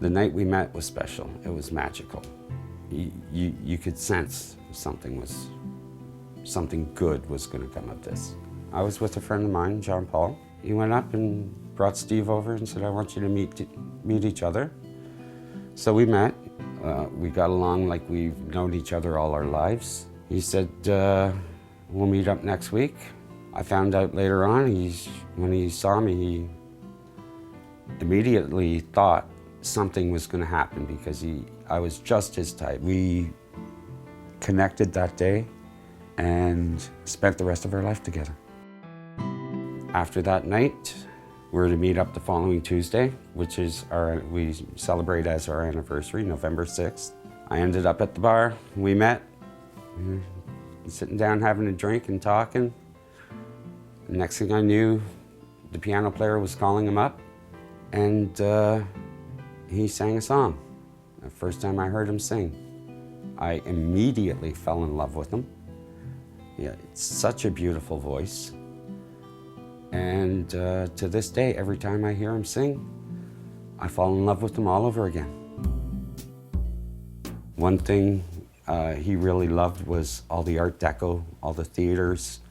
The night we met was special. It was magical. You could sense something good was going to come of this. I was with a friend of mine, John Paul. He went up and brought Steve over and said, I want you to meet each other. So we met. We got along like we've known each other all our lives. He said, we'll meet up next week. I found out later on, when he saw me, he immediately thought something was going to happen because I was just his type. We connected that day and spent the rest of our life together. After that night, we were to meet up the following Tuesday, which is we celebrate as our anniversary, November 6th. I ended up at the bar. We met, sitting down having a drink and talking. The next thing I knew, the piano player was calling him up, and he sang a song. The first time I heard him sing, I immediately fell in love with him. Yeah, it's such a beautiful voice. And to this day, every time I hear him sing, I fall in love with him all over again. One thing he really loved was all the Art Deco, all the theaters,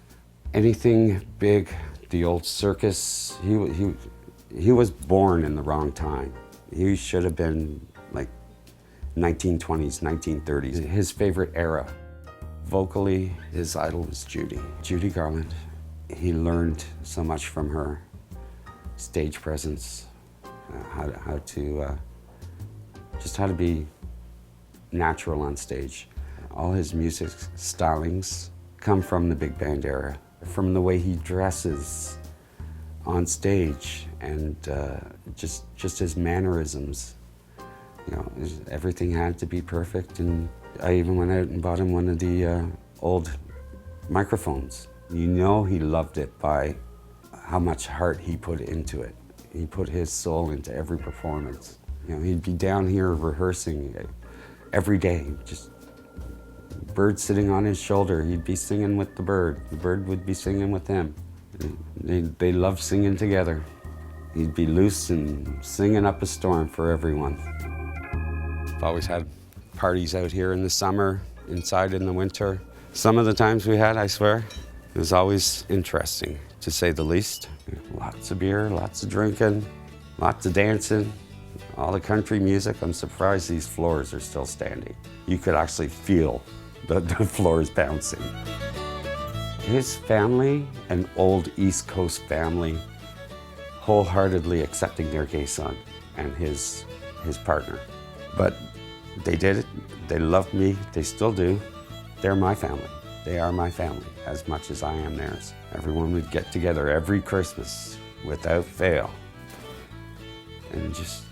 anything big, the old circus. He was born in the wrong time. He should have been like 1920s, 1930s. His favorite era. Vocally, his idol was Judy Garland. He learned so much from her. Stage presence, how to be natural on stage. All his music stylings come from the big band era, from the way he dresses on stage and just his mannerisms. You know, everything had to be perfect, and I even went out and bought him one of the old microphones. You know he loved it by how much heart he put into it. He put his soul into every performance. You know, he'd be down here rehearsing every day, just bird sitting on his shoulder. He'd be singing with the bird. The bird would be singing with him. They loved singing together. He'd be loose and singing up a storm for everyone. I've always had parties out here in the summer, inside in the winter. Some of the times we had, I swear, it was always interesting, to say the least. Lots of beer, lots of drinking, lots of dancing, all the country music. I'm surprised these floors are still standing. You could actually feel the floors bouncing. His family, an old East Coast family, wholeheartedly accepting their gay son and his partner. But they did it, they loved me, they still do. They're my family. They are my family as much as I am theirs. Everyone would get together every Christmas without fail and just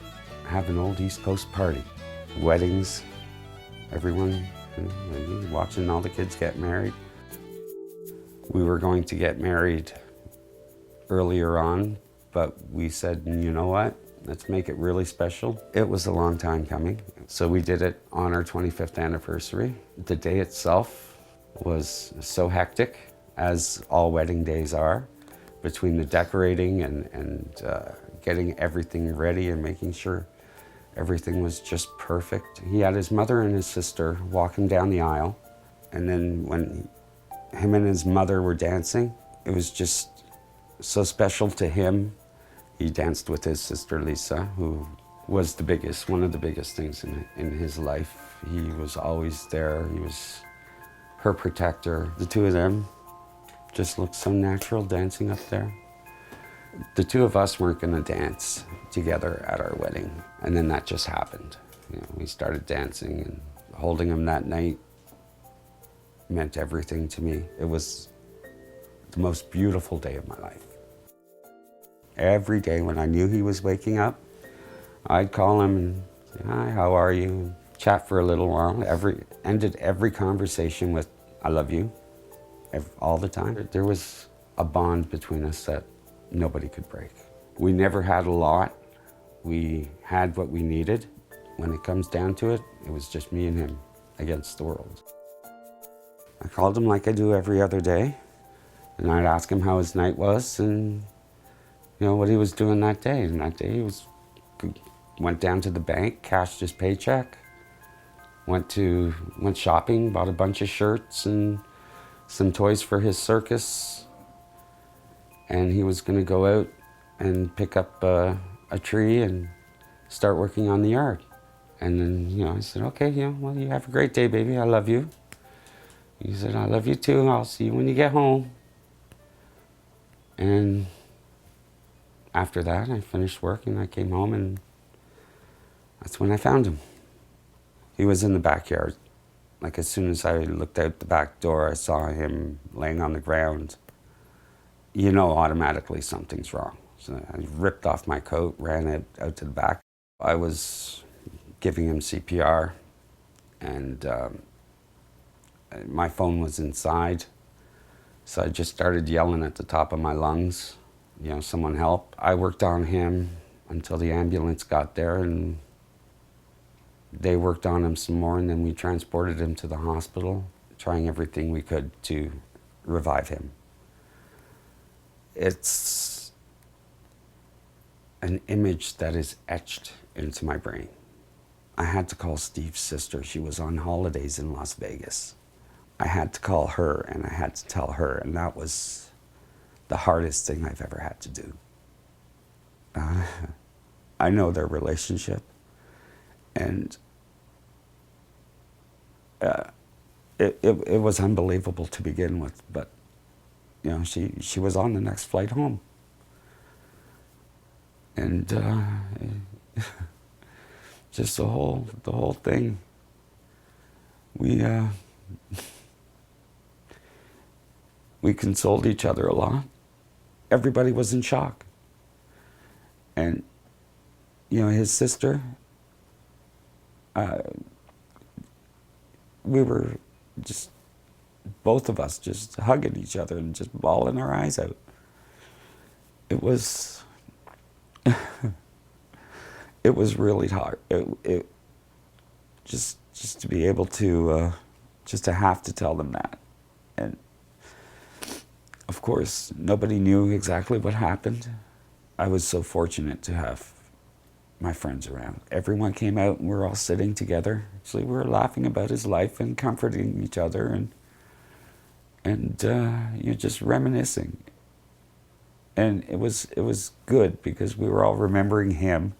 have an old East Coast party. Weddings, everyone, watching all the kids get married. We were going to get married earlier on, but we said, you know what? Let's make it really special. It was a long time coming, so we did it on our 25th anniversary. The day itself was so hectic, as all wedding days are, between the decorating and getting everything ready and making sure everything was just perfect. He had his mother and his sister walk him down the aisle, and then when him and his mother were dancing, it was just so special to him. He danced with his sister Lisa, who was one of the biggest things in his life. He was always there. He was her protector. The two of them just looked so natural dancing up there. The two of us weren't going to dance together at our wedding, and then that just happened. You know, we started dancing, and holding him that night meant everything to me. It was the most beautiful day of my life. Every day when I knew he was waking up, I'd call him and say, hi, how are you? And chat for a little while. Ended every conversation with, I love you, all the time. There was a bond between us that nobody could break. We never had a lot. We had what we needed. When it comes down to it, it was just me and him against the world. I called him like I do every other day, and I'd ask him how his night was and what he was doing that day. And that day he was went down to the bank, cashed his paycheck, went shopping, bought a bunch of shirts and some toys for his circus, and he was going to go out and pick up a tree and start working on the yard. And then, I said, okay, well, you have a great day, baby. I love you. He said, I love you too. I'll see you when you get home. And after that, I finished work and I came home, and that's when I found him. He was in the backyard. Like, as soon as I looked out the back door, I saw him laying on the ground. You know automatically something's wrong. So I ripped off my coat, ran out to the back. I was giving him CPR, and my phone was inside. So I just started yelling at the top of my lungs, someone help. I worked on him until the ambulance got there, and they worked on him some more, and then we transported him to the hospital, trying everything we could to revive him. It's an image that is etched into my brain. I had to call Steve's sister. She was on holidays in Las Vegas. I had to call her, and I had to tell her, and that was the hardest thing I've ever had to do. I know their relationship, and it was unbelievable to begin with, but she was on the next flight home, and just the whole thing. We consoled each other a lot. Everybody was in shock. And, his sister, we were just, both of us just hugging each other and just bawling our eyes out. It was, it was really hard. It just to be able to, just to have to tell them that. And of course, nobody knew exactly what happened. I was so fortunate to have my friends around. Everyone came out and we were all sitting together. Actually, we were laughing about his life and comforting each other and just reminiscing. And it was good because we were all remembering him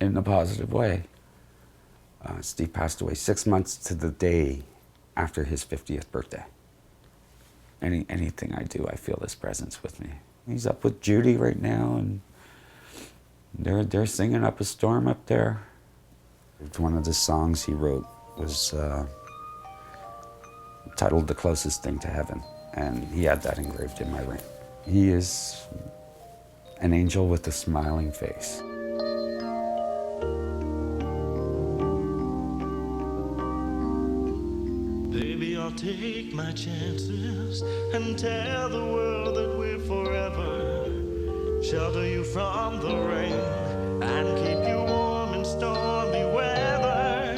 in a positive way. Steve passed away 6 months to the day after his 50th birthday. Anything I do, I feel his presence with me. He's up with Judy right now, and they're singing up a storm up there. One of the songs he wrote was titled "The Closest Thing to Heaven," and he had that engraved in my ring. He is an angel with a smiling face. Baby, I'll take my chances and tell the world that we're forever. Shelter you from the rain and keep you warm in stormy weather.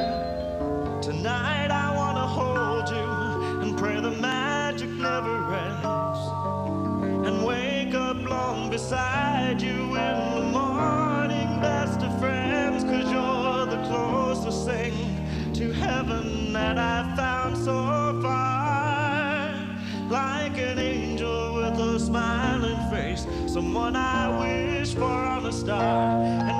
Tonight I wanna hold you and pray the magic never ends, and wake up long beside you in the morning, best of friends, 'cause you're the closest thing to heaven that I've found so far. Like an angel with a smiling face, someone I wish for on a star. And